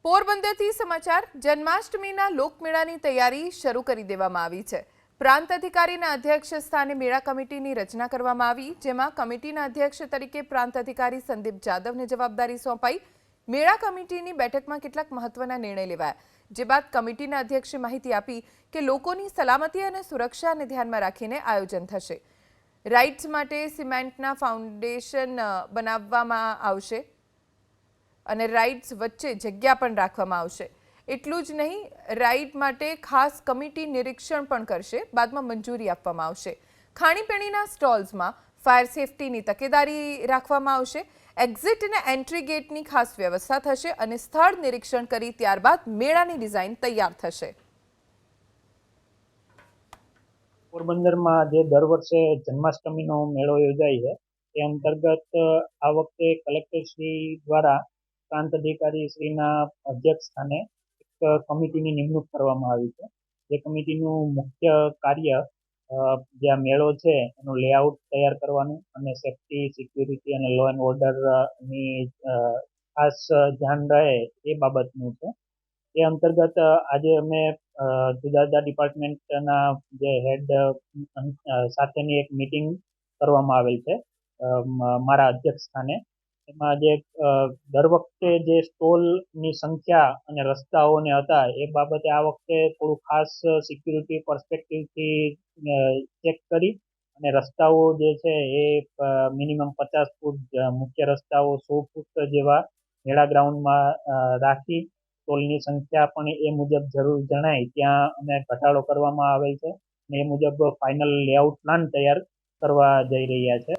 પોરબંદરથી સમાચાર જન્માષ્ટમીના લોકમેળાની તૈયારી શરૂ કરી દેવામાં આવી છે। પ્રાંત અધિકારીના અધ્યક્ષ સ્થાને મેળા કમિટીની રચના કરવામાં આવી, જેમાં કમિટીના અધ્યક્ષ તરીકે પ્રાંત અધિકારી સંદીપ જાદવને જવાબદારી સોંપાઈ। મેળા કમિટીની બેઠકમાં કેટલાક મહત્વના નિર્ણય લેવાયા, જે બાદ કમિટીના અધ્યક્ષે માહિતી આપી કે લોકોની સલામતી અને સુરક્ષાને ધ્યાનમાં રાખીને આયોજન થશે। રાઇડ્સ માટે સિમેન્ટના ફાઉન્ડેશન બનાવવામાં આવશે અને રાઇડ્સ વચ્ચે જગ્યા પણ રાખવામાં આવશે। એટલું જ નહીં, રાઇડ માટે ખાસ કમિટી નિરીક્ષણ પણ કરશે, બાદમાં મંજૂરી આપવામાં આવશે। ખાણીપીણીના સ્ટોલ્સમાં ફાયર સેફટીની તકેદારી રાખવામાં આવશે। એક્ઝિટ અને એન્ટ્રી ગેટની ખાસ વ્યવસ્થા થશે અને સ્થળ નિરીક્ષણ કરી ત્યારબાદ મેળાની ડિઝાઇન તૈયાર થશે। પોરબંદરમાં જે દર વર્ષે જન્માષ્ટમીનો મેળો યોજાય છે તે અંતર્ગત આ વખતે કલેક્ટરશ્રી દ્વારા પ્રાંત અધિકારી શ્રીના અધ્યક્ષ સ્થાને એક કમિટીની નિમણૂક કરવામાં આવી છે। જે કમિટીનું મુખ્ય કાર્ય જે આ મેળો છે એનું લેઆઉટ તૈયાર કરવાનું અને સેફટી, સિક્યુરિટી અને લો એન્ડ ઓર્ડરની ખાસ ધ્યાન રહે એ બાબતનું છે। એ અંતર્ગત આજે અમે જુદા જુદા ડિપાર્ટમેન્ટના જે હેડ સાથેની એક મીટિંગ કરવામાં આવેલ છે મારા અધ્યક્ષ સ્થાને। એમાં જે દર વખતે જે સ્ટોલની સંખ્યા અને રસ્તાઓને હતા એ બાબતે આ વખતે થોડું ખાસ સિક્યુરિટી પર્સપેક્ટિવથી ચેક કરી અને રસ્તાઓ જે છે એ મિનિમમ 50 ફૂટ, મુખ્ય રસ્તાઓ 100 ફૂટ જેવા મેળા ગ્રાઉન્ડમાં રાખી સ્ટોલની સંખ્યા પણ એ મુજબ જરૂર જણાય ત્યાં અમે ઘટાડો કરવામાં આવેલ છે અને એ મુજબ ફાઇનલ લેઆઉટ પ્લાન તૈયાર કરવા જઈ રહ્યા છે।